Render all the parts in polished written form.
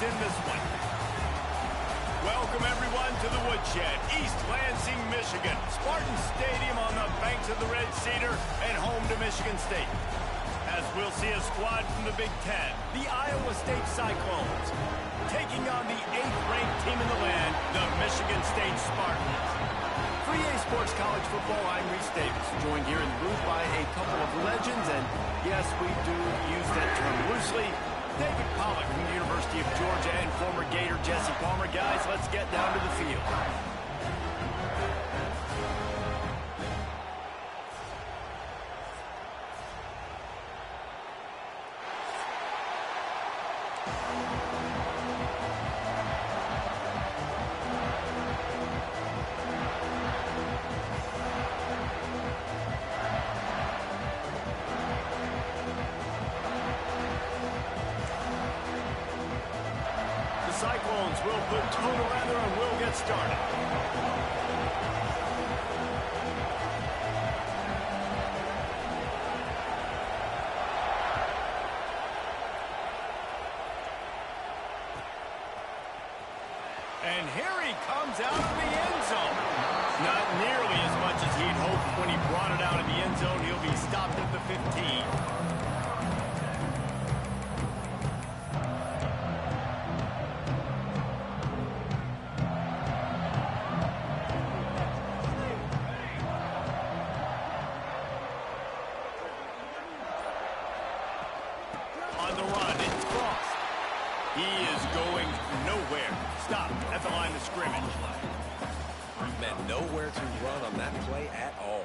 in this one. Welcome, everyone, to the Woodshed, East Lansing, Michigan. Spartan Stadium on the banks of the Red Cedar and home to Michigan State. As we'll see a squad from the Big Ten, the Iowa State Cyclones, taking on the 8th-ranked team in the land, the Michigan State Spartans. For EA Sports College Football, I'm Reese Davis, joined here in the booth by a couple of legends, and yes, we do use that term loosely. David Pollack from the University of Georgia and former Gator Jesse Palmer. Guys, let's get down to the field. Cyclones will put tone around there and will get started. And here he comes out of the end zone. Not nearly as much as he'd hoped when he brought it out of the end zone. He'll be stopped at the 15. He is going nowhere. Stop at the line of scrimmage. Man, nowhere to run on that play at all.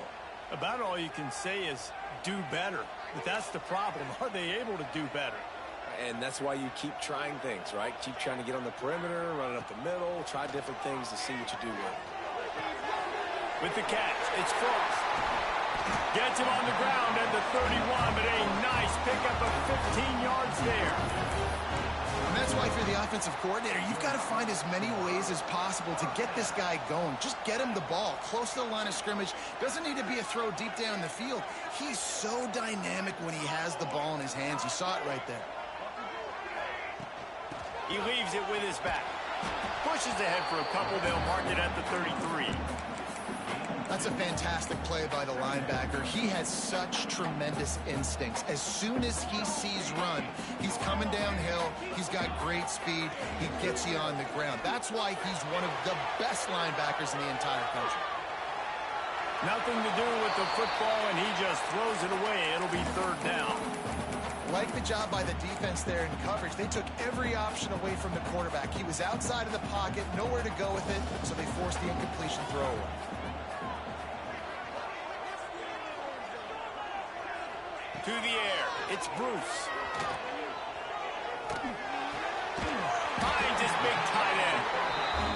About all you can say is do better. But that's the problem. Are they able to do better? And that's why you keep trying things, right? Keep trying to get on the perimeter, run it up the middle, try different things to see what you do with. With the catch, it's Frost. Gets him on the ground at the 31, but a nice pickup of 15 yards there. And that's why if you're the offensive coordinator, you've got to find as many ways as possible to get this guy going. Just get him the ball close to the line of scrimmage. Doesn't need to be a throw deep down the field. He's so dynamic when he has the ball in his hands. You saw it right there. He leaves it with his back. Pushes ahead for a couple. They'll mark it at the 33. That's a fantastic play by the linebacker. He has such tremendous instincts. As soon as he sees run, he's coming downhill. He's got great speed. He gets you on the ground. That's why he's one of the best linebackers in the entire country. Nothing to do with the football, and he just throws it away. It'll be third down. Like the job by the defense there in coverage. They took every option away from the quarterback. He was outside of the pocket, nowhere to go with it, so they forced the incompletion throw away. To the air, it's Bruce. Finds his big tight end.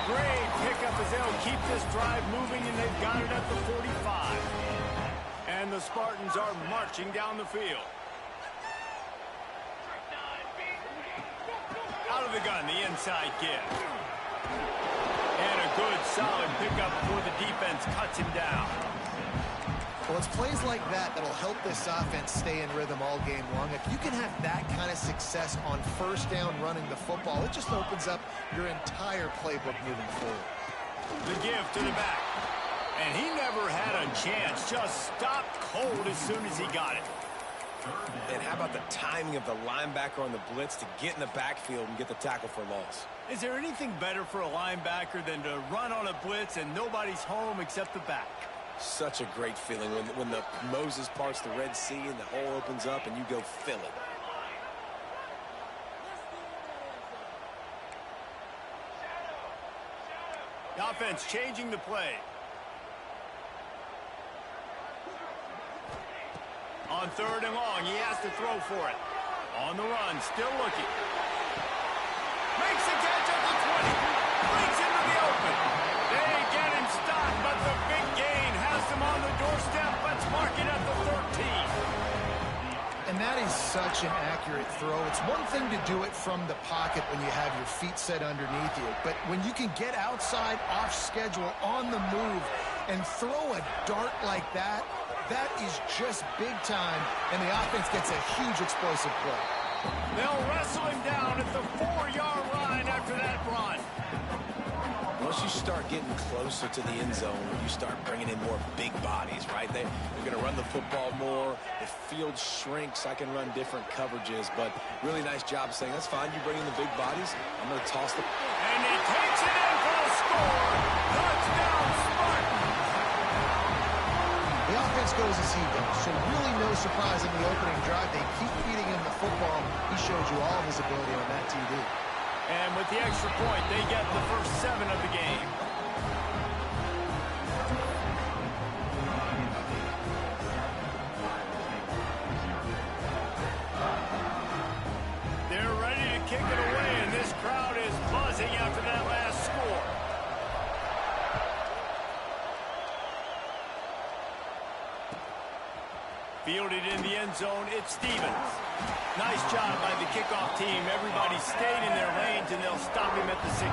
Great pickup as they'll keep this drive moving, and they've got it at the 45. And the Spartans are marching down the field. Out of the gun, the inside give. And a good, solid pickup before the defense cuts him down. Well, it's plays like that that'll help this offense stay in rhythm all game long. If you can have that kind of success on first down running the football, it just opens up your entire playbook moving forward. The give to the back. And he never had a chance. Just stopped cold as soon as he got it. And how about the timing of the linebacker on the blitz to get in the backfield and get the tackle for loss? Is there anything better for a linebacker than to run on a blitz and nobody's home except the back? Such a great feeling when the Moses parts the Red Sea and the hole opens up and you go fill it. The offense changing the play. On third and long, he has to throw for it. On the run, still looking. Makes the catch at the 20. Breaks into the open. They get him stopped, but the big gain has them on the doorstep. Let's mark it at the 13. And that is such an accurate throw. It's one thing to do it from the pocket when you have your feet set underneath you, but when you can get outside, off schedule, on the move, and throw a dart like that, that is just big time, and the offense gets a huge explosive play. They'll wrestle him down at the 4-yard line Once you start getting closer to the end zone, you start bringing in more big bodies, right? They're going to run the football more. If field shrinks, I can run different coverages. But really nice job saying, that's fine. You bring in the big bodies. I'm going to toss the... And he takes it in for the score. Touchdown, Spartans. The offense goes as he goes, so really no surprise in the opening drive. They keep feeding him the football. He showed you all of his ability on that TD. And with the extra point, they get the first 7 of the game. They're ready to kick it away, and this crowd is buzzing after that last score. Fielded in the end zone, it's Stevens. Nice job by the kickoff team. Everybody stayed in their lanes, and they'll stop him at the 16.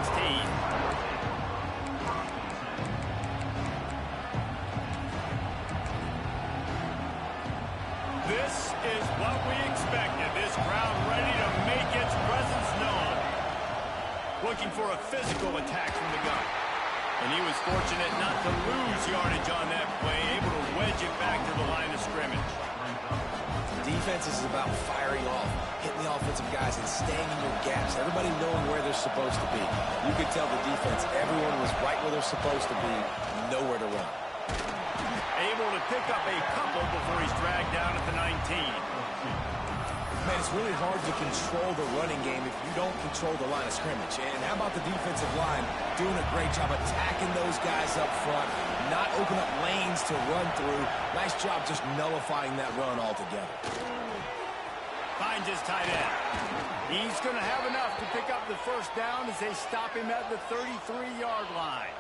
This is what we expected. This crowd ready to make its presence known. Looking for a physical attack from the gun. And he was fortunate not to lose yardage on that play, able to wedge it back to the line of scrimmage. Defense is about firing off, hitting the offensive guys, and staying in your gaps. Everybody knowing where they're supposed to be. You could tell the defense, everyone was right where they're supposed to be, nowhere to run. Able to pick up a couple before he's dragged down at the 19. Man, it's really hard to control the running game if you don't control the line of scrimmage. And how about the defensive line doing a great job attacking those guys up front, not open up lanes to run through. Nice job just nullifying that run altogether. Finds his tight end. He's going to have enough to pick up the first down as they stop him at the 33-yard line.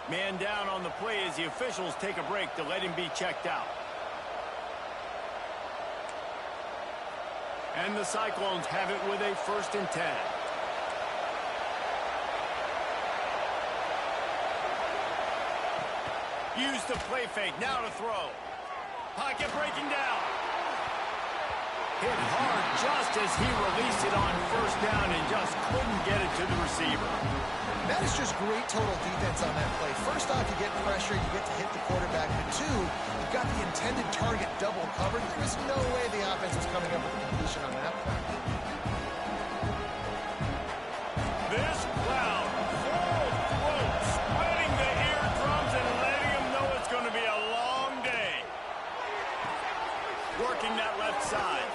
Man down on the play as the officials take a break to let him be checked out. And the Cyclones have it with a 1st and 10. Use the play fake, now to throw. Pocket breaking down. Hit hard just as he released it on 1st down and just couldn't get it to the receiver. That is just great total defense on that play. First off, you get pressure, you get to hit the quarterback. But 2, you've got the intended target double covered. There was no way the offense was coming up with a completion on that play. This crowd, full throat, spreading the eardrums and letting them know it's going to be a long day. Working that left side.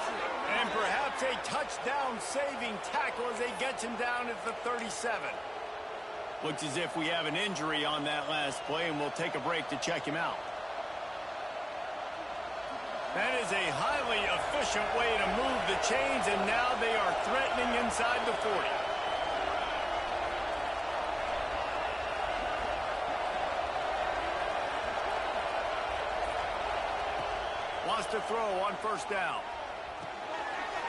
And perhaps a touchdown-saving tackle as they get him down at the 37. Looks as if we have an injury on that last play, and we'll take a break to check him out. That is a highly efficient way to move the chains, and now they are threatening inside the 40. Wants to throw on 1st down.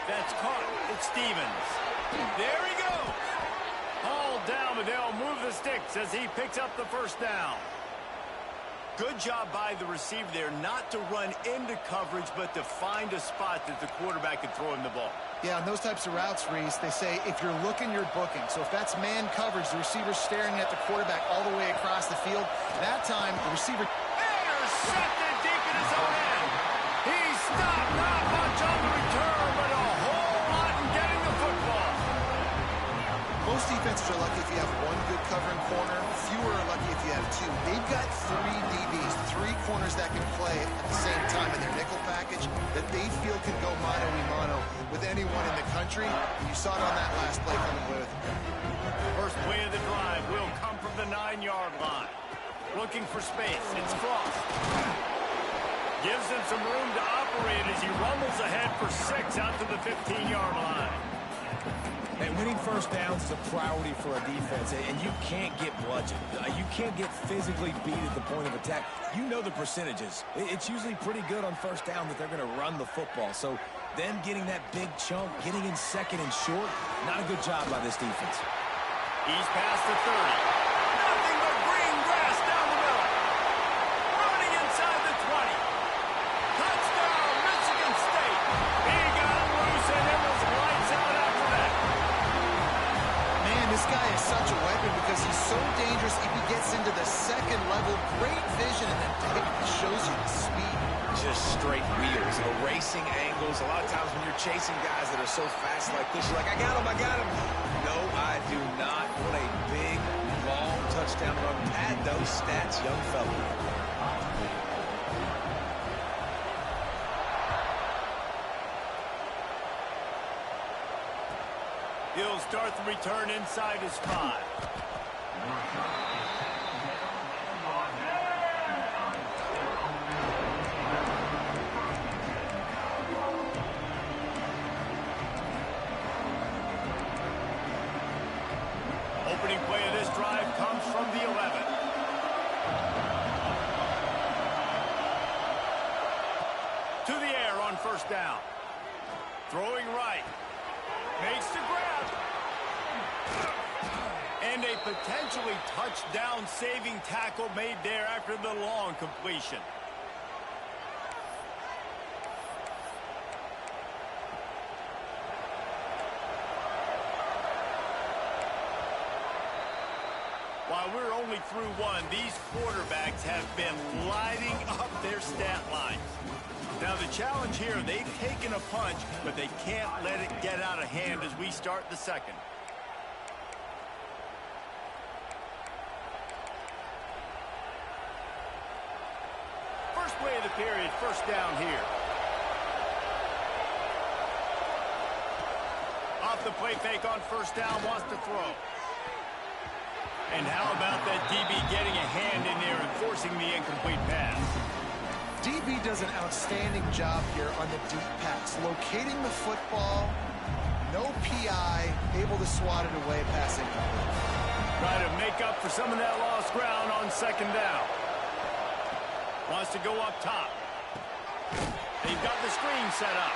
That's caught. It's Stevens. There he goes. Hauled down, but they'll move the sticks as he picks up the 1st down. Good job by the receiver there, not to run into coverage, but to find a spot that the quarterback could throw him the ball. Yeah, on those types of routes, Reese, they say if you're looking, you're booking. So if that's man coverage, the receiver's staring at the quarterback all the way across the field. That time, the receiver... Intercepted deep in his own end. He stopped, not much on the return, but a whole lot in getting the football. Most defenses are lucky if you have 1 good covering corner. Fewer are lucky if you have 2. They've got 3 DBs, 3 corners that can play at the same time in their nickel package that they feel can go mano-a-mano with anyone in the country. And you saw it on that last play coming away with it. First play of the drive will come from the 9-yard line. Looking for space. It's Frost. Gives him some room to operate as he rumbles ahead for 6 out to the 15-yard line. And winning 1st downs is a priority for a defense, and you can't get bludgeoned. You can't get physically beat at the point of attack. You know the percentages. It's usually pretty good on 1st down that they're going to run the football. So them getting that big chunk, getting in 2nd and short, not a good job by this defense. He's past the 30. Nothing but green grass down the middle. Running inside the 20. Touchdown, Michigan State. He got loose, and it was lights out after that. Man, this guy is such a weapon because he's so dangerous if he gets into the second level. Great vision, and then it shows you the speed. Just straight wheels, erasing angles. A lot of times when you're chasing guys that are so fast like this, you're like, I got him, I got him. No, I do not. What a big, long touchdown run. Pad those stats, young fella. He'll start the return inside his 5. Opening play of this drive comes from the 11. To the air on first down. Throwing right. Makes the grab. And a potentially touchdown-saving tackle made there after the long completion. While we're only through one, these quarterbacks have been lighting up their stat lines. Now the challenge here, they've taken a punch, but they can't let it get out of hand as we start the second. First play of the period, first down here. Off the play fake on first down, wants to throw. And how about that DB getting a hand in there and forcing the incomplete pass? DB does an outstanding job here on the deep pass, locating the football, no PI, able to swat it away, passing. Try to make up for some of that lost ground on second down. Wants to go up top. They've got the screen set up.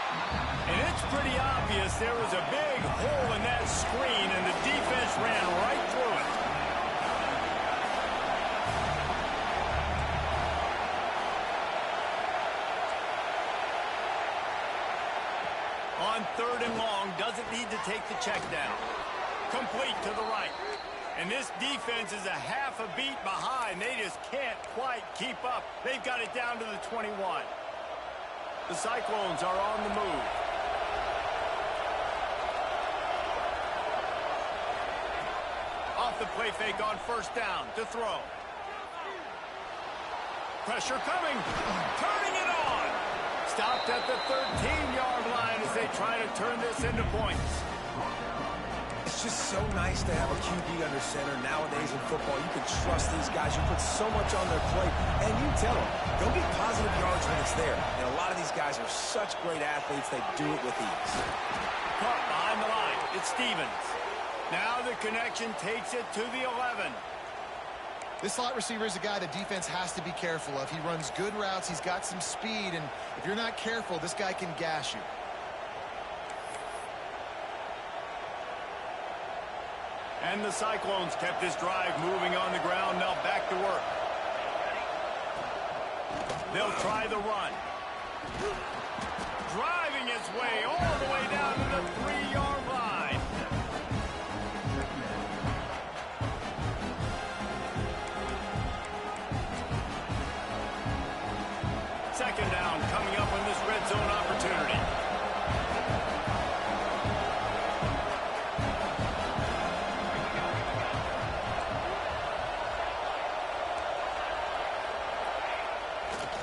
And it's pretty obvious there was a big hole in that screen, and the defense ran right through it. On third and long, doesn't need to take the check down. Complete to the right. And this defense is a half a beat behind. They just can't quite keep up. They've got it down to the 21. The Cyclones are on the move. Off the play fake on first down to throw. Pressure coming. Turning it on. Stopped at the 13-yard line as they try to turn this into points. It's just so nice to have a QB under center nowadays in football. You can trust these guys. You put so much on their plate, and you tell them, go get positive yards when it's there. And a lot of these guys are such great athletes, they do it with ease. Caught behind the line. It's Stevens. Now the connection takes it to the 11. This slot receiver is a guy the defense has to be careful of. He runs good routes. He's got some speed, and if you're not careful, this guy can gash you. And the Cyclones kept this drive moving on the ground. Now back to work. They'll try the run. Driving his way all the way down to the 3-yard line. Second down coming up on this red zone opportunity.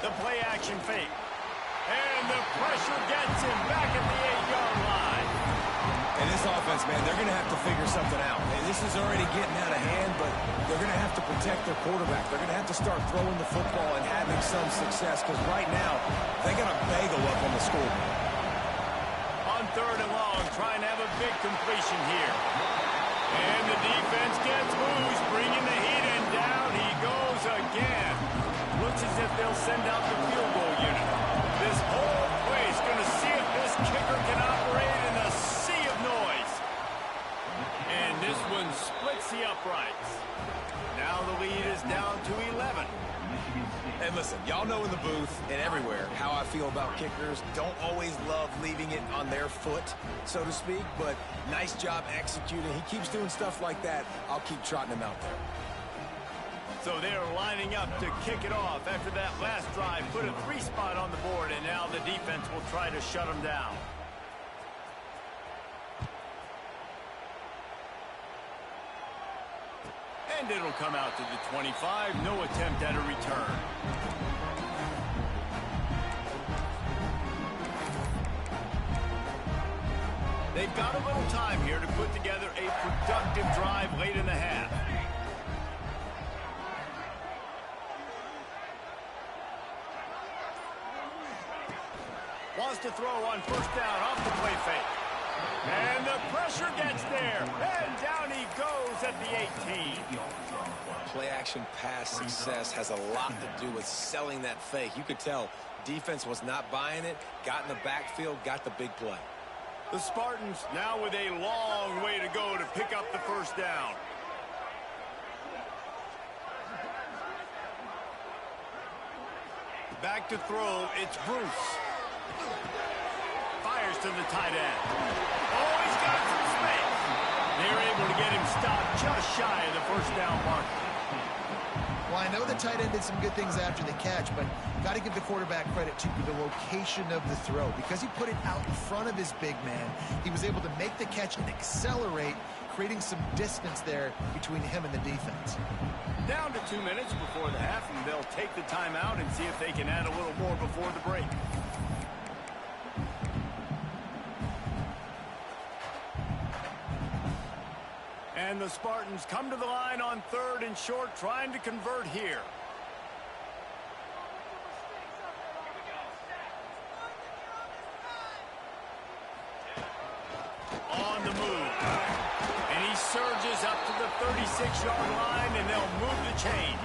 The play action fake. And the pressure gets him back at the 8-yard line. And this offense, man, they're going to have to figure something out. And this is already getting out of hand, but they're going to have to protect their quarterback. They're going to have to start throwing the football and having some success, because right now, they got a bagel up on the scoreboard. On third and long, trying to have a big completion here. And the defense gets loose, bringing the heat, and down he goes again. Looks as if they'll send out the field goal unit. This whole place going to see if this kicker can operate in a sea of noise. And this one splits the uprights. Now the lead is down to 11. And listen, y'all know in the booth and everywhere how I feel about kickers. Don't always love leaving it on their foot, so to speak, but nice job executing. He keeps doing stuff like that. I'll keep trotting him out there. So they're lining up to kick it off after that last drive. Put a 3-spot on the board, and now the defense will try to shut them down. And it'll come out to the 25. No attempt at a return. They've got a little time here to put together a productive drive late in the half. Wants to throw on first down off the play fake. And the pressure gets there. And down he goes at the 18. Play action pass success has a lot to do with selling that fake. You could tell defense was not buying it, got in the backfield, got the big play. The Spartans now with a long way to go to pick up the first down. Back to throw, it's Bruce. Fires to the tight end. Oh, he's got some space. They're able to get him stopped just shy of the first down mark. Well, I know the tight end did some good things after the catch, but got to give the quarterback credit to the location of the throw. Because he put it out in front of his big man, he was able to make the catch and accelerate, creating some distance there between him and the defense. Down to 2 minutes before the half, and they'll take the timeout and see if they can add a little more before the break. And the Spartans come to the line on 3rd and short, trying to convert here. On the move. And he surges up to the 36-yard line, and they'll move the chain.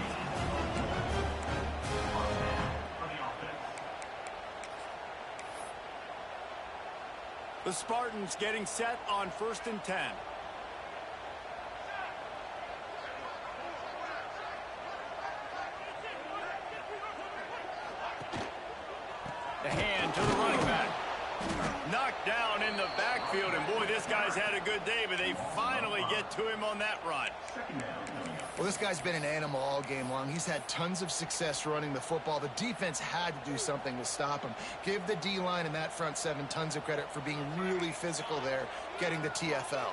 The Spartans getting set on 1st and 10. The hand to the running back. Knocked down in the backfield, and boy, this guy's had a good day, but they finally get to him on that run. Well, this guy's been an animal all game long. He's had tons of success running the football. The defense had to do something to stop him. Give the D-line and that front seven tons of credit for being really physical there, getting the TFL.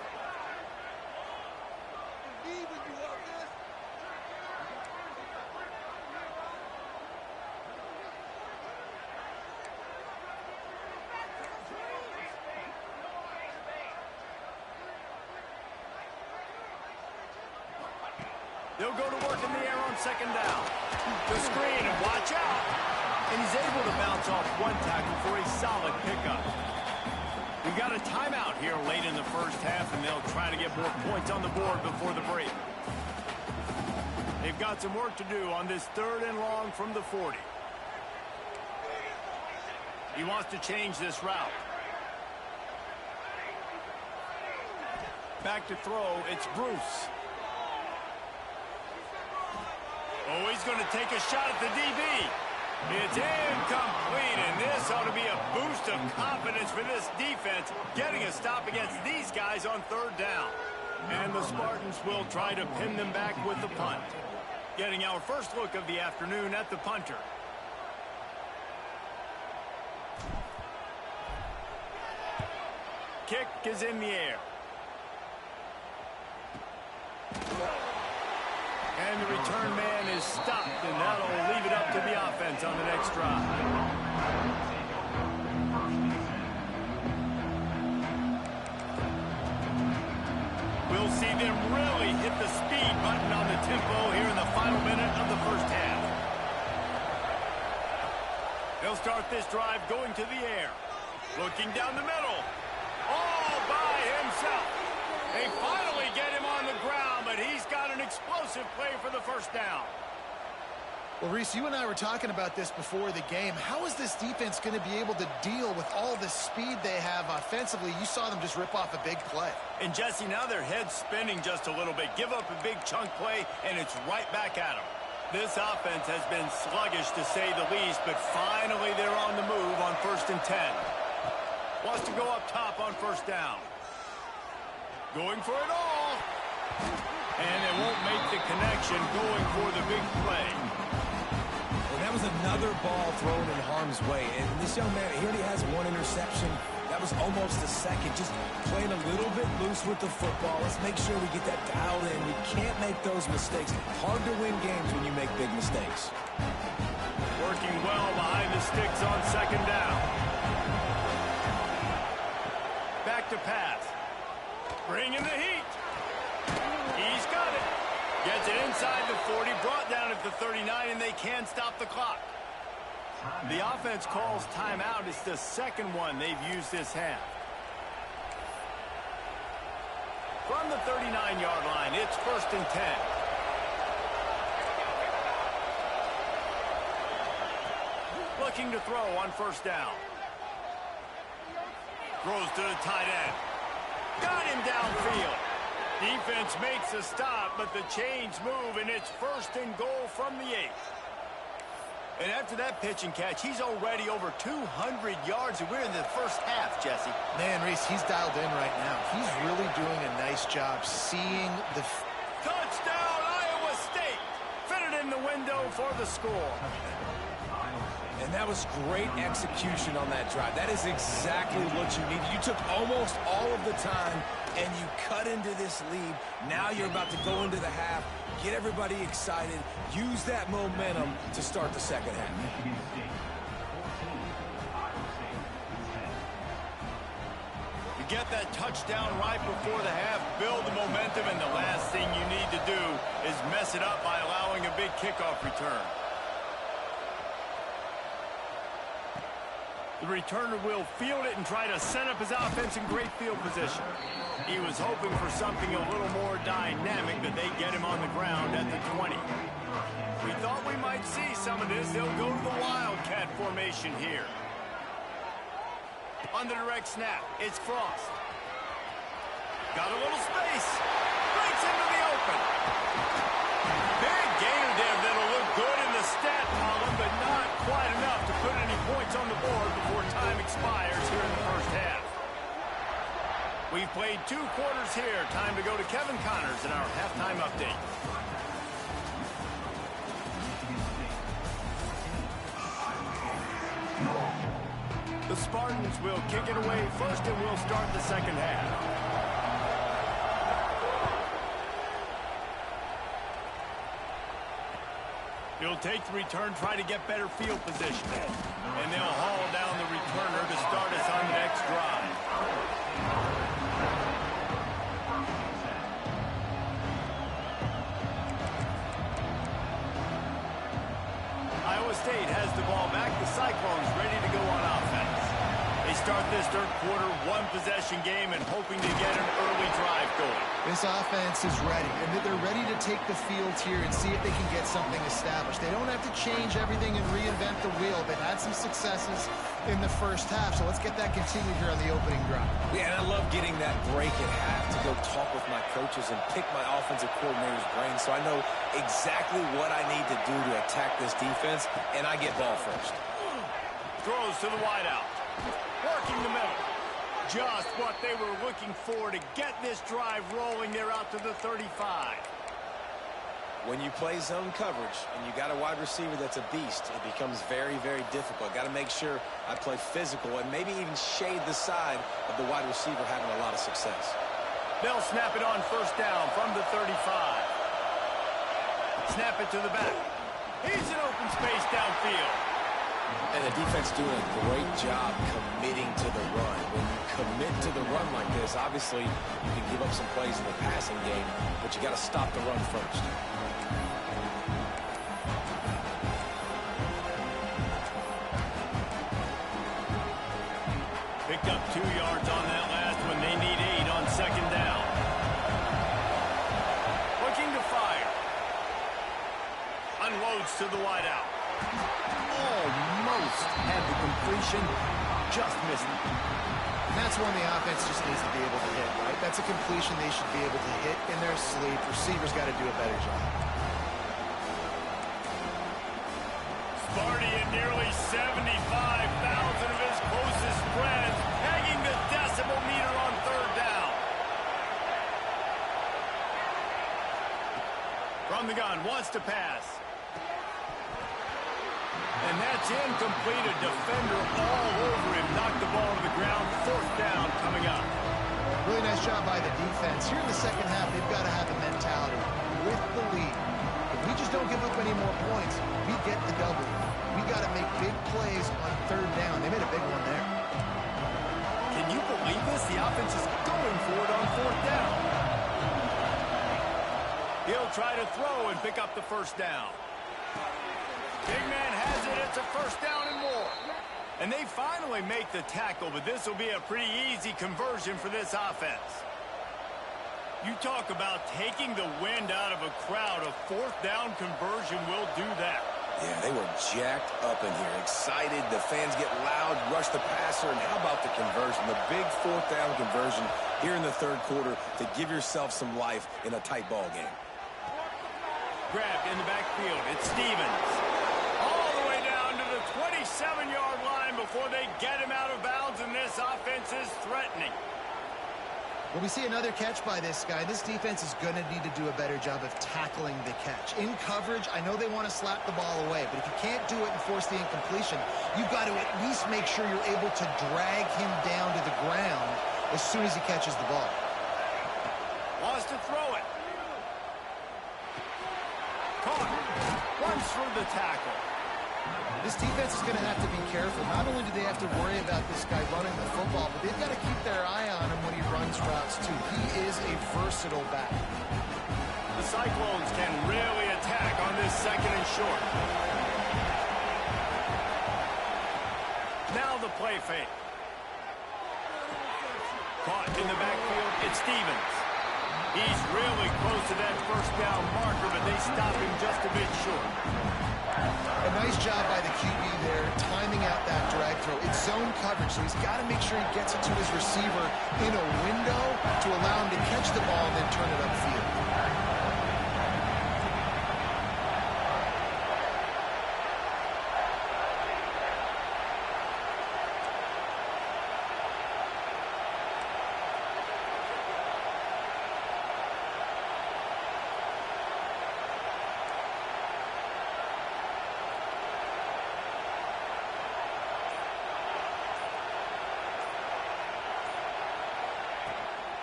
They'll go to work in the air on 2nd down. The screen, and watch out. And he's able to bounce off one tackle for a solid pickup. We've got a timeout here late in the first half, and they'll try to get more points on the board before the break. They've got some work to do on this 3rd and long from the 40. He wants to change this route. Back to throw, it's Bruce. Oh, he's going to take a shot at the DB. It's incomplete, and this ought to be a boost of confidence for this defense, getting a stop against these guys on 3rd down. And the Spartans will try to pin them back with the punt. Getting our first look of the afternoon at the punter. Kick is in the air. And the return man is stopped, and that'll leave it up to the offense on the next drive. We'll see them really hit the speed button on the tempo here in the final minute of the first half. They'll start this drive going to the air. Looking down the middle. All by himself. They finally get him on the ground, but he's got an explosive play for the first down. Well, Reese, you and I were talking about this before the game. How is this defense going to be able to deal with all the speed they have offensively? You saw them just rip off a big play. And, Jesse, now their head's spinning just a little bit. Give up a big chunk play, and it's right back at them. This offense has been sluggish, to say the least, but finally they're on the move on 1st and 10. Wants to go up top on 1st down. Going for it all. And they won't make the connection, going for the big play. And that was another ball thrown in harm's way. And this young man, he already has 1 interception. That was almost a second. Just playing a little bit loose with the football. Let's make sure we get that dialed in. We can't make those mistakes. Hard to win games when you make big mistakes. Working well behind the sticks on 2nd down. Back to pass. Bringing the heat. He's got it. Gets it inside the 40, brought down at the 39, and they can't stop the clock. The offense calls timeout. It's the 2nd one they've used this half. From the 39-yard line, it's 1st and 10. Looking to throw on 1st down. Throws to the tight end. Got him downfield. Defense makes a stop, but the chains move, and it's 1st and goal from the 8. And after that pitch and catch, he's already over 200 yards, and we're in the 1st half, Jesse. Man, Reese, he's dialed in right now. He's really doing a nice job seeing the... Touchdown, Iowa State! Fitted in the window for the score. And that was great execution on that drive. That is exactly what you needed. You took almost all of the time, and you cut into this lead. Now you're about to go into the half, get everybody excited, use that momentum to start the 2nd half. You get that touchdown right before the half, build the momentum, and the last thing you need to do is mess it up by allowing a big kickoff return. The returner will field it and try to set up his offense in great field position. He was hoping for something a little more dynamic, but they get him on the ground at the 20. We thought we might see some of this. They'll go to the Wildcat formation here. On the direct snap, it's Frost. Got a little space. Breaks into the open. Big gainer there that'll look good in the stat column, but not quite enough to put any points on the board before time expires here in the 1st half. We've played 2 quarters here. Time to go to Kevin Connors in our halftime update. The Spartans will kick it away first, and we'll start the 2nd half. He'll take the return, try to get better field position. And they'll haul down the returner to start us on the next drive. Iowa State has the ball back. The Cyclones ready to go on offense. They start this 3rd quarter 1-possession game and hoping to get an early drive going. This offense is ready, and they're ready to take the field here and see if they can get something established. They don't have to change everything and reinvent the wheel. They've had some successes in the 1st half, so let's get that continued here on the opening drive. Yeah, and I love getting that break at half to go talk with my coaches and pick my offensive coordinator's brain so I know exactly what I need to do to attack this defense, and I get ball first. Throws to the wideout. Working the middle. Just what they were looking for to get this drive rolling. They're out to the 35. When you play zone coverage and you got a wide receiver that's a beast, it becomes very, very difficult. Got to make sure I play physical and maybe even shade the side of the wide receiver having a lot of success. They'll snap it on 1st down from the 35. Snap it to the back. He's in open space downfield. And the defense doing a great job committing to the run. When you commit to the run like this, obviously you can give up some plays in the passing game, but you got to stop the run first. Picked up 2 yards on that last one. They need 8 on 2nd down. Looking to fire. Unloads to the wideout. Almost had the completion, just missed it. And that's one the offense just needs to be able to hit, right? That's a completion they should be able to hit in their sleep. Receivers got to do a better job. Sparty and nearly 75,000 of his closest friends pegging the decibel meter on third down. From the gun, wants to pass. And that's incomplete. A defender all over him. Knocked the ball to the ground. Fourth down coming up. Really nice job by the defense. Here in the second half, they've got to have the mentality with the lead. If we just don't give up any more points, we get the double. We got to make big plays on third down. They made a big one there. Can you believe this? The offense is going for it on fourth down. He'll try to throw and pick up the first down. Big man has it. It's a first down and more. And they finally make the tackle, but this will be a pretty easy conversion for this offense. You talk about taking the wind out of a crowd. A fourth down conversion will do that. Yeah, they were jacked up in here, excited. The fans get loud, rush the passer, and how about the conversion? The big fourth down conversion here in the third quarter to give yourself some life in a tight ball game. Grabbed in the backfield. It's Stevens. All the way down to the 27-yard line before they get him out of bounds, and this offense is threatening. When we see another catch by this guy, this defense is going to need to do a better job of tackling the catch. In coverage, I know they want to slap the ball away, but if you can't do it and force the incompletion, you've got to at least make sure you're able to drag him down to the ground as soon as he catches the ball. Wants to throw it. Caught. Runs through the tackle. This defense is going to have to be careful. Not only do they have to worry about this guy running the football, but they've got to keep their eye on him when he runs routes, too. He is a versatile back. The Cyclones can really attack on this second and short. Now the play fake. Caught in the backfield. It's Stevens. He's really close to that first down marker, but they stop him just a bit short. A nice job by the QB there, timing out that drag throw. It's zone coverage, so he's got to make sure he gets it to his receiver in a window to allow him to catch the ball and then turn it upfield.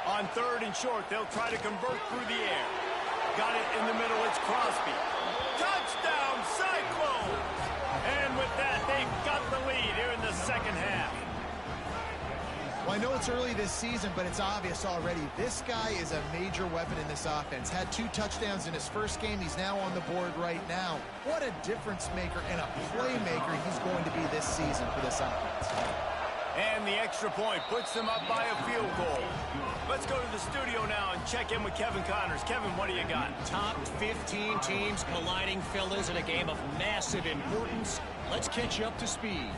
On third and short, they'll try to convert through the air. Got it in the middle, it's Crosby. Touchdown, Cyclones! And with that, they've got the lead here in the second half. Well, I know it's early this season, but it's obvious already. This guy is a major weapon in this offense. Had 2 touchdowns in his first game. He's now on the board right now. What a difference maker and a playmaker he's going to be this season for this offense. And the extra point puts them up by a field goal. Let's go to the studio now and check in with Kevin Connors. Kevin, what do you got? Top 15 teams colliding, fellas, in a game of massive importance. Let's catch you up to speed.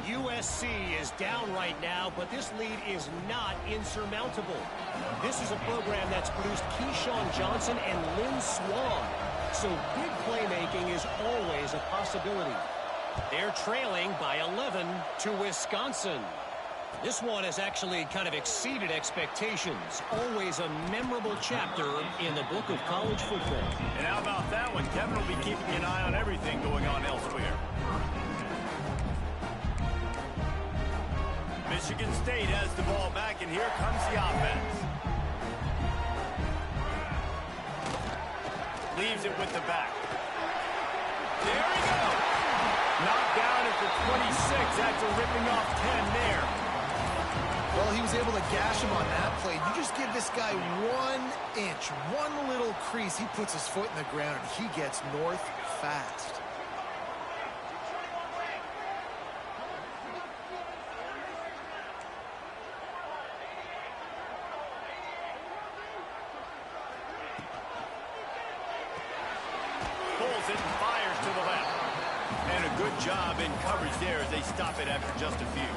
USC is down right now, but this lead is not insurmountable. This is a program that's produced Keyshawn Johnson and Lynn Swann, so big playmaking is always a possibility. They're trailing by 11 to Wisconsin. This one has actually kind of exceeded expectations. Always a memorable chapter in the book of college football. And how about that one? Kevin will be keeping an eye on everything going on elsewhere. Michigan State has the ball back, and here comes the offense. Leaves it with the back. There he goes. Knocked down at the 26 after ripping off 10 there. Well, he was able to gash him on that play. You just give this guy 1 inch, one little crease. He puts his foot in the ground, and he gets north fast. Pulls it and fires to the Good job in coverage there as they stop it after just a few.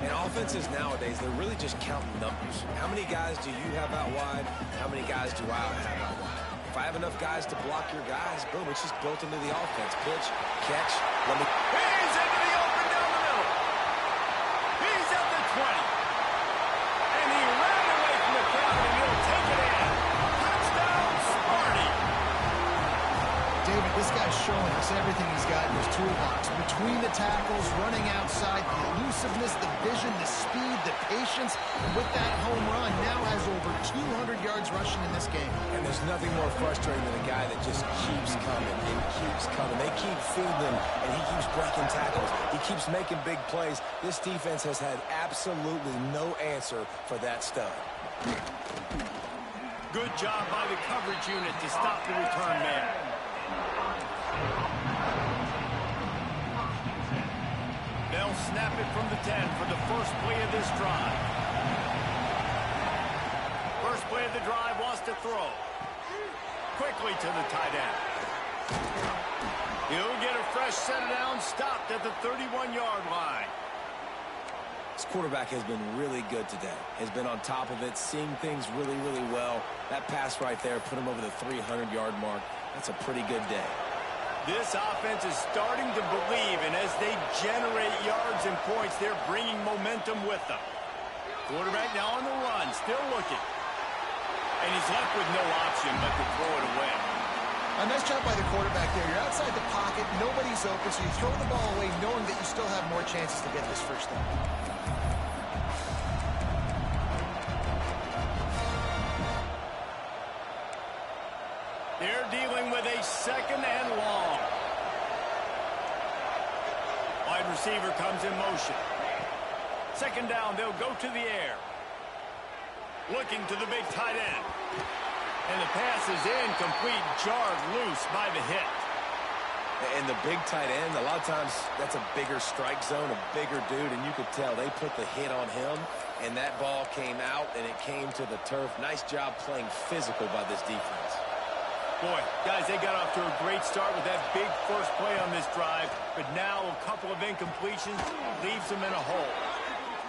And offenses nowadays, they're really just counting numbers. How many guys do you have out wide? How many guys do I have out wide? If I have enough guys to block your guys, boom, it's just built into the offense. Pitch, catch, let me... He's into the open down the middle. He's at the 20. And he ran away from the crowd, and he'll take it in. Touchdown, Sparty. David, this guy's showing us everything he's got in his toolbox. Between the tackles, running outside, the elusiveness, the vision, the speed, the patience. And with that home run, now has over 200 yards rushing in this game. And there's nothing more frustrating than a guy that just keeps coming and keeps coming. They keep feeding him, and he keeps breaking tackles. He keeps making big plays. This defense has had absolutely no answer for that stud. Good job by the coverage unit to stop the return man. They'll snap it from the 10 for the first play of this drive. First play of the drive wants to throw. Quickly to the tight end. He'll get a fresh set down, stopped at the 31-yard line. This quarterback has been really good today. Has been on top of it, seeing things really, really well. That pass right there put him over the 300-yard mark. That's a pretty good day. This offense is starting to believe, and as they generate yards and points, they're bringing momentum with them. Quarterback now on the run, still looking. And he's left with no option but to throw it away. A nice job by the quarterback there. You're outside the pocket, nobody's open, so you throw the ball away knowing that you still have more chances to get this first down. They're dealing with a second and long. Wide receiver comes in motion. Second down, they'll go to the air. Looking to the big tight end. And the pass is incomplete, jarred loose by the hit. And the big tight end, a lot of times that's a bigger strike zone, a bigger dude, and you could tell they put the hit on him, and that ball came out, and it came to the turf. Nice job playing physical by this defense. Boy, guys, they got off to a great start with that big first play on this drive, but now a couple of incompletions leaves them in a hole.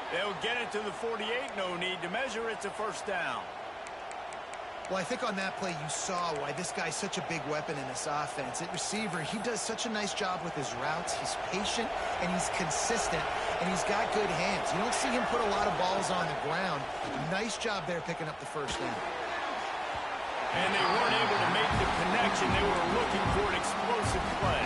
They'll get it to the 48, no need to measure, it's a first down. Well, I think on that play you saw why this guy's such a big weapon in this offense. At receiver, he does such a nice job with his routes. He's patient, and he's consistent, and he's got good hands. You don't see him put a lot of balls on the ground. Nice job there picking up the first down. And they weren't able to make the connection. They were looking for an explosive play.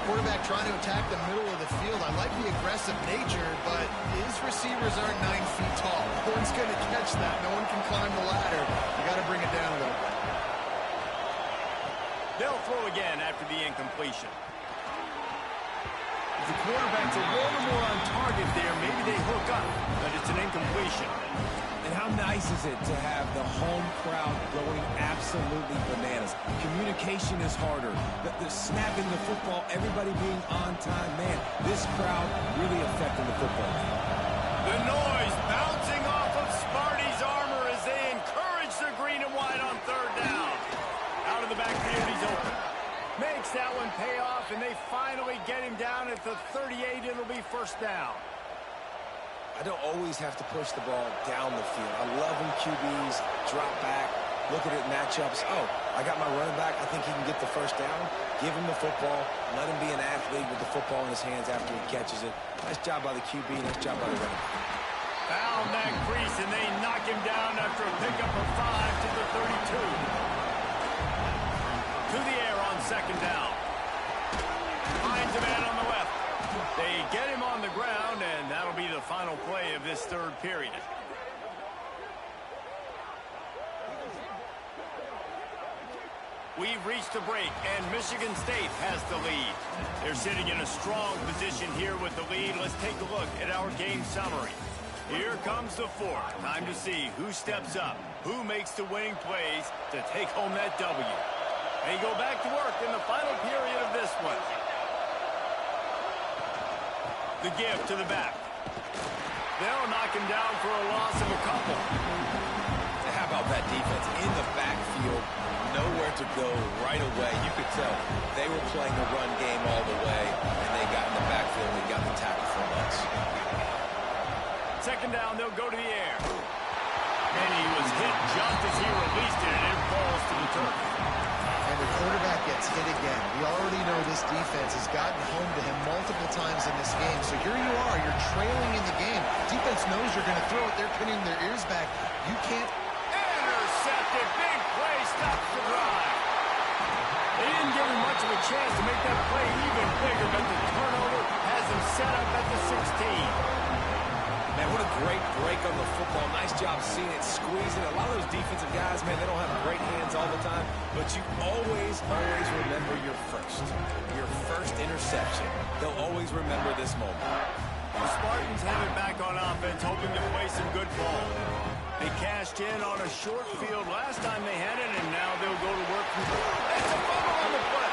Quarterback trying to attack the middle of the field. I like the aggressive nature, but his receivers aren't 9 feet tall. No one's going to catch that. No one can climb the ladder. You got to bring it down a little bit. They'll throw again after the incompletion. If the quarterback's a little more on target there, maybe they hook up, but it's an incompletion. And how nice is it to have the home crowd going absolutely bananas? Communication is harder. The snapping the football, everybody being on time. Man, this crowd really affecting the football game. The noise bouncing off of Sparty's armor as they encourage the green and white on third down. Out of the backfield, he's open. Makes that one pay off, and they finally get him down at the 38. It'll be first down. I don't always have to push the ball down the field. I love when QBs drop back, look at it matchups. Oh, I got my running back. I think he can get the first down. Give him the football. Let him be an athlete with the football in his hands after he catches it. Nice job by the QB. Nice job by the running back. Found that crease, and they knock him down after a pickup of 5 to the 32. To the air on second down. Finds a man on the left. They get him on the ground, and that'll be the final play of this third period. We've reached a break, and Michigan State has the lead. They're sitting in a strong position here with the lead. Let's take a look at our game summary. Here comes the fourth. Time to see who steps up, who makes the winning plays to take home that W. They go back to work in the final period of this one. The give to the back. They'll knock him down for a loss of a couple. How about that defense in the backfield? Nowhere to to go right away. You could tell they were playing the run game all the way, and they got in the backfield and got the tackle from us. Second down, they'll go to the air. And he was hit just as he released it, and it falls to the turf. And the quarterback gets hit again. We already know this defense has gotten home to him multiple times in this game. So here you are, you're trailing in the game. Defense knows you're going to throw it. They're pinning their ears back. You can't. Intercepted. Big play. Stops the drive. They didn't give him much of a chance to make that play even bigger, but the turnover has him set up at the 16. Man, what a great break on the football. Nice job seeing it, squeezing. A lot of those defensive guys, man, they don't have great hands all the time, but you always remember your first interception. They'll always remember this moment. The Spartans have it back on offense, hoping to play some good ball. They cashed in on a short field last time they had it, and now they'll go to work. It's a fumble on the play.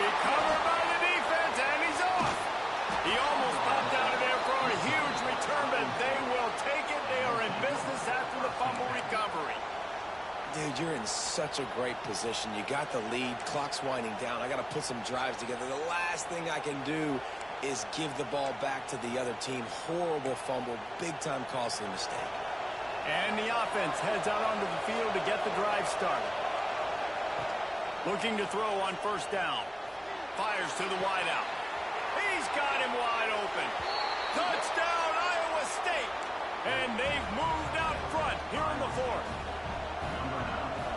Recovered by the defense, and he's off. He almost popped out of there for a huge return, but they will take it. They are in business after the fumble recovery. Dude, you're in such a great position. You got the lead. Clock's winding down. I got to put some drives together. The last thing I can do is give the ball back to the other team. Horrible fumble. Big-time costly mistake. And the offense heads out onto the field to get the drive started. Looking to throw on first down. Fires to the wideout. He's got him wide open. Touchdown, Iowa State. And they've moved out front here in the fourth.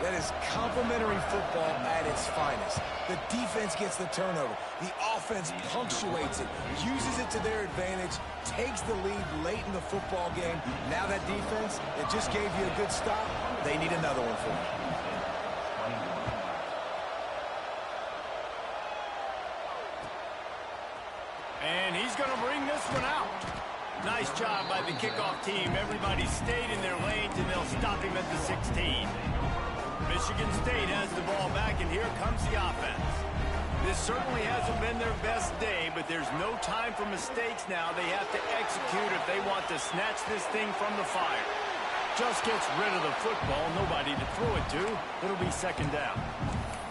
That is complimentary football at its finest. The defense gets the turnover. The offense punctuates it, uses it to their advantage, takes the lead late in the football game. Now that defense, it just gave you a good stop. They need another one for you. And he's going to bring this one out. Nice job by the kickoff team. Everybody stayed in their lanes, and they'll stop him at the 16. Michigan State has the ball back, and here comes the offense. This certainly hasn't been their best day, but there's no time for mistakes now. They have to execute if they want to snatch this thing from the fire. Just gets rid of the football. Nobody to throw it to. It'll be second down.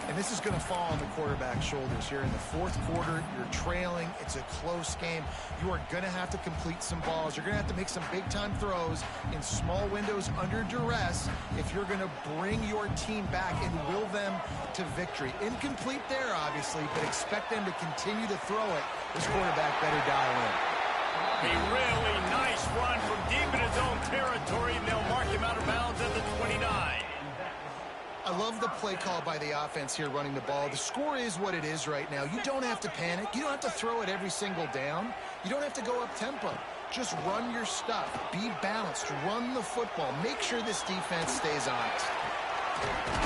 And this is going to fall on the quarterback's shoulders here in the fourth quarter. You're trailing. It's a close game. You are going to have to complete some balls. You're going to have to make some big-time throws in small windows under duress if you're going to bring your team back and will them to victory. Incomplete there, obviously, but expect them to continue to throw it. This quarterback better dial in. A really nice run from deep in his own territory, and they'll mark him out of bounds at the 29. I love the play call by the offense here running the ball. The score is what it is right now. You don't have to panic. You don't have to throw it every single down. You don't have to go up tempo. Just run your stuff. Be balanced. Run the football. Make sure this defense stays honest.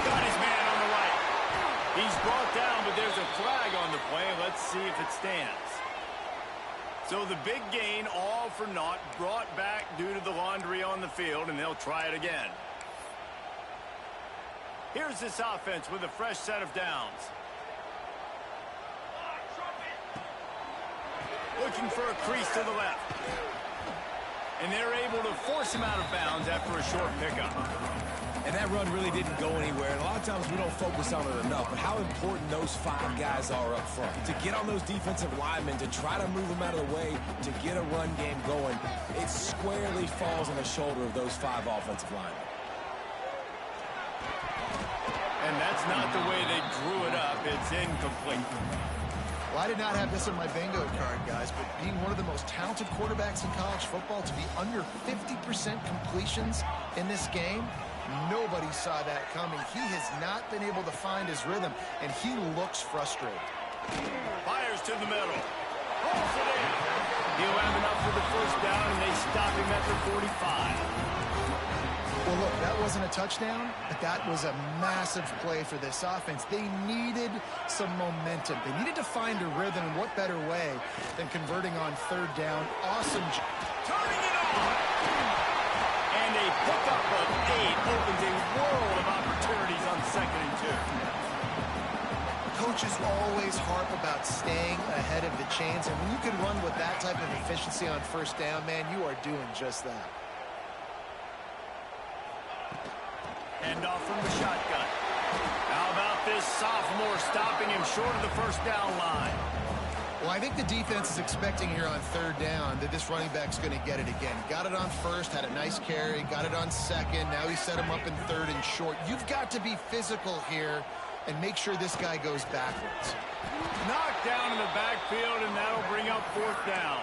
Got his man on the right. He's brought down, but there's a flag on the play. Let's see if it stands. So the big gain, all for naught, brought back due to the laundry on the field, and they'll try it again. Here's this offense with a fresh set of downs. Looking for a crease to the left. And they're able to force him out of bounds after a short pickup. And that run really didn't go anywhere. And a lot of times we don't focus on it enough, but how important those five guys are up front. To get on those defensive linemen, to try to move them out of the way, to get a run game going, it squarely falls on the shoulder of those five offensive linemen. And that's not the way they drew it up. It's incomplete. Well, I did not have this on my bingo card, guys, but being one of the most talented quarterbacks in college football, to be under 50% completions in this game, nobody saw that coming. He has not been able to find his rhythm, and he looks frustrated. Fires to the middle. Pulls it in. He'll have enough for the first down, and they stop him at the 45. Well, look, that wasn't a touchdown, but that was a massive play for this offense. They needed some momentum. They needed to find a rhythm, and what better way than converting on third down. Awesome. Turning it on. And a pickup of 8 opens a world of opportunities on 2nd and 2. Coaches always harp about staying ahead of the chains, and when you can run with that type of efficiency on first down, man, you are doing just that. Hand off from the shotgun. How about this sophomore stopping him short of the first down line. Well, I think the defense is expecting here on third down that this running back's going to get it again. Got it on first, had a nice carry, got it on second. Now he set him up in third and short. You've got to be physical here and make sure this guy goes backwards. Knocked down in the backfield, and that'll bring up fourth down.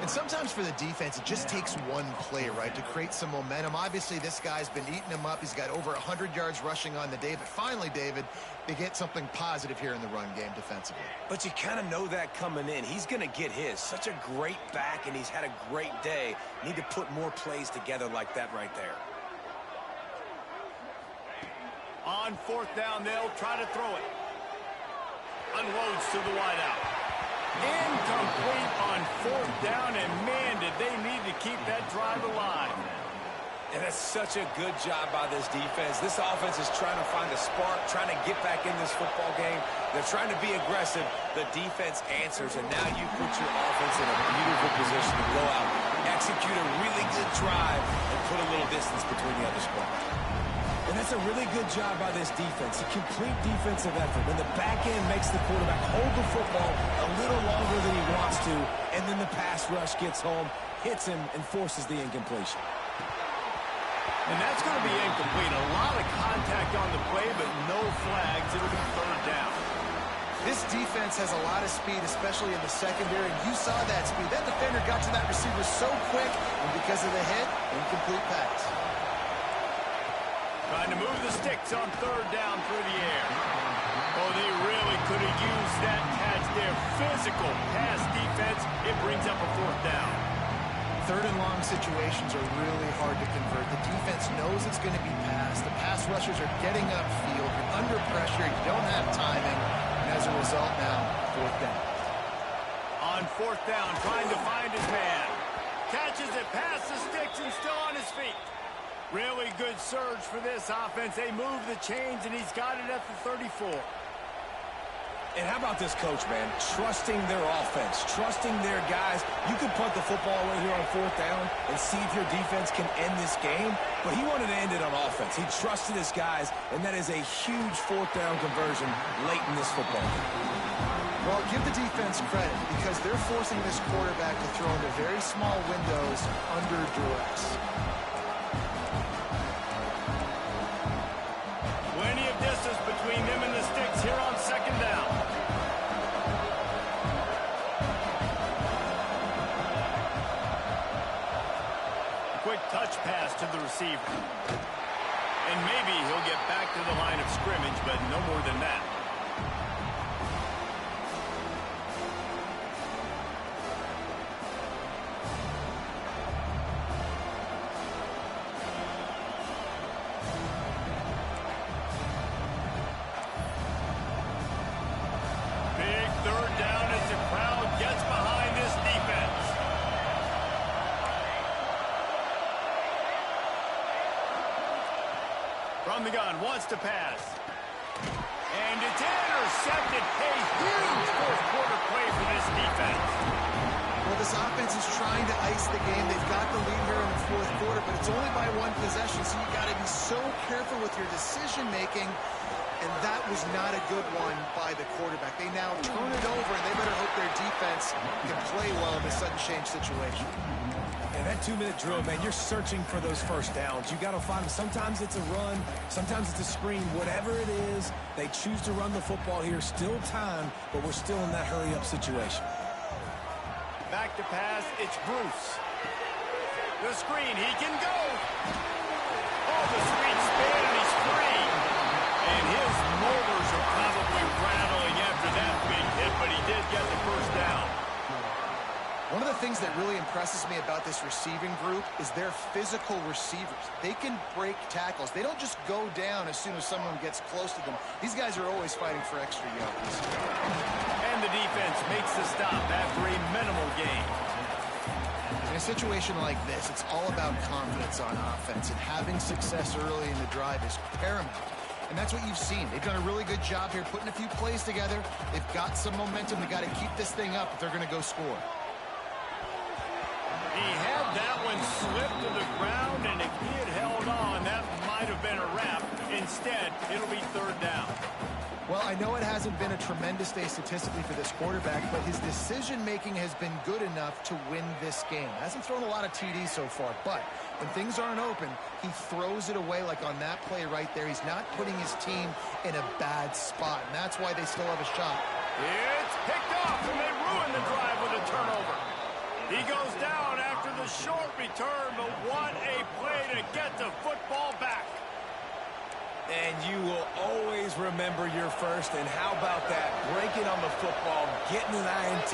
And sometimes for the defense, it just takes one play, right, to create some momentum. Obviously, this guy's been eating him up. He's got over 100 yards rushing on the day. But finally, David, they get something positive here in the run game defensively. But you kind of know that coming in. He's going to get his. Such a great back, and he's had a great day. Need to put more plays together like that right there. On fourth down, they'll try to throw it. Unloads to the wideout. Incomplete on fourth down, and man, did they need to keep that drive alive. And that's such a good job by this defense. This offense is trying to find a spark, trying to get back in this football game. They're trying to be aggressive. The defense answers, and now you put your offense in a beautiful position to go out, execute a really good drive, and put a little distance between the other squad. And that's a really good job by this defense, a complete defensive effort. When the back end makes the quarterback hold the football a little longer than he wants to, and then the pass rush gets home, hits him, and forces the incompletion. And that's going to be incomplete. A lot of contact on the play, but no flags. It'll be third down. This defense has a lot of speed, especially in the secondary, and you saw that speed. That defender got to that receiver so quick, and because of the hit, incomplete pass. Trying to move the sticks on third down through the air. Oh, they really could have used that catch there. Physical pass defense. It brings up a fourth down. Third and long situations are really hard to convert. The defense knows it's going to be passed. The pass rushers are getting upfield. You're under pressure. You don't have timing. And as a result now, fourth down. On fourth down, trying to find his man. Catches it past the sticks and still on his feet. Really good surge for this offense. They move the chains, and he's got it at the 34. And how about this coach, man? Trusting their offense, trusting their guys. You can punt the football away here on fourth down and see if your defense can end this game, but he wanted to end it on offense. He trusted his guys, and that is a huge fourth down conversion late in this football game. Well, give the defense credit because they're forcing this quarterback to throw into very small windows under duress. Plenty of distance between them and the sticks here on second down. Quick touch pass to the receiver. And maybe he'll get back to the line of scrimmage, but no more than that. From the gun, wants to pass. And it's intercepted. A huge fourth quarter play for this defense. Well, this offense is trying to ice the game. They've got the lead here in the fourth quarter, but it's only by one possession, so you got to be so careful with your decision-making. And that was not a good one by the quarterback. They now turn it over, and they better hope their defense can play well in this sudden change situation. And that 2-minute drill, man, you're searching for those first downs. You got to find them. Sometimes it's a run, sometimes it's a screen. Whatever it is, they choose to run the football here. Still time, but we're still in that hurry-up situation. Back to pass, it's Bruce. The screen, he can go. Oh, the screen spin, and he's free. And his motors are probably rattling after that big hit, but he did get the first down. One of the things that really impresses me about this receiving group is their physical receivers. They can break tackles. They don't just go down as soon as someone gets close to them. These guys are always fighting for extra yards. And the defense makes the stop after a minimal gain. In a situation like this, it's all about confidence on offense, and having success early in the drive is paramount. And that's what you've seen. They've done a really good job here putting a few plays together. They've got some momentum. They've got to keep this thing up if they're going to go score. He had that one slip to the ground, and if he had held on, that might have been a wrap. Instead, it'll be third down. Well, I know it hasn't been a tremendous day statistically for this quarterback, but his decision-making has been good enough to win this game. Hasn't thrown a lot of TDs so far, but when things aren't open, he throws it away like on that play right there. He's not putting his team in a bad spot, and that's why they still have a shot. It's picked off, and they ruin the drive with a turnover. He goes down after the short return, but what a play to get the football back. And you will always remember your first. And how about that? Breaking on the football, getting an INT,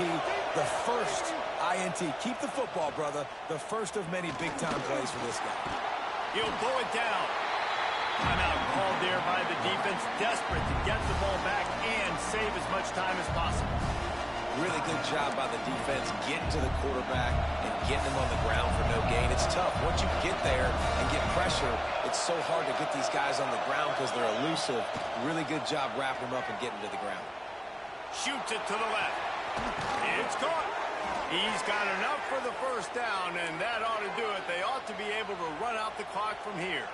the first INT. Keep the football, brother. The first of many big-time plays for this guy. He'll pull it down. Timeout called there by the defense, desperate to get the ball back and save as much time as possible. Really good job by the defense getting to the quarterback and getting him on the ground for no gain. It's tough. Once you get there and get pressure, it's so hard to get these guys on the ground because they're elusive. Really good job wrapping them up and getting to the ground. Shoots it to the left. It's caught. He's got enough for the first down, and that ought to do it. They ought to be able to run out the clock from here.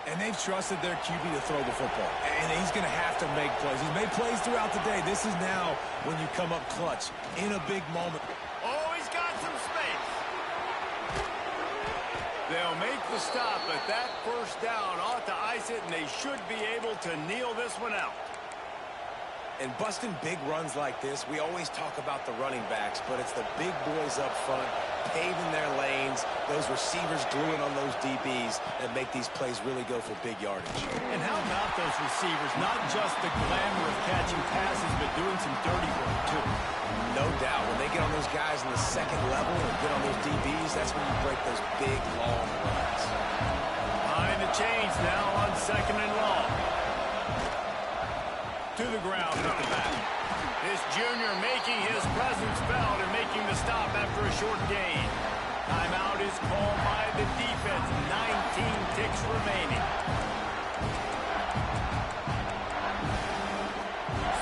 And they've trusted their QB to throw the football. And he's going to have to make plays. He's made plays throughout the day. This is now when you come up clutch in a big moment. Oh, he's got some space. They'll make the stop, but that first down ought to ice it, and they should be able to kneel this one out. And busting big runs like this, we always talk about the running backs, but it's the big boys up front, paving their lanes, those receivers gluing on those DBs that make these plays really go for big yardage. And how about those receivers? Not just the glamour of catching passes, but doing some dirty work, too. No doubt. When they get on those guys in the second level and get on those DBs, that's when you break those big, long runs. Behind the chains now on second and long. To the ground with the back. This junior making his presence felt and making the stop after a short gain. Timeout is called by the defense. 19 ticks remaining.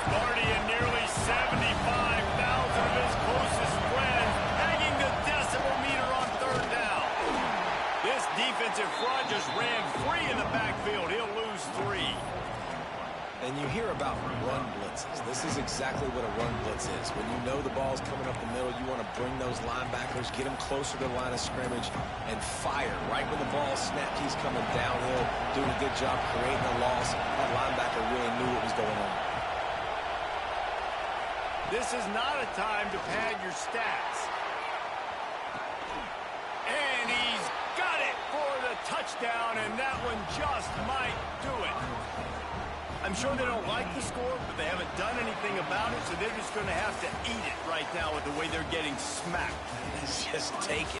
Sparty and nearly 75,000 of his closest friends hanging the decibel meter on third down. This defensive front just ran free in the backfield. He'll lose 3. And you hear about run blitzes. This is exactly what a run blitz is. When you know the ball's coming up the middle, you want to bring those linebackers, get them closer to the line of scrimmage, and fire. Right when the ball snapped, he's coming downhill, doing a good job creating a loss. That linebacker really knew what was going on. This is not a time to pad your stats. And he's got it for the touchdown, and that one just might do it. I'm sure they don't like the score, but they haven't done anything about it, so they're just going to have to eat it right now with the way they're getting smacked. Just take it.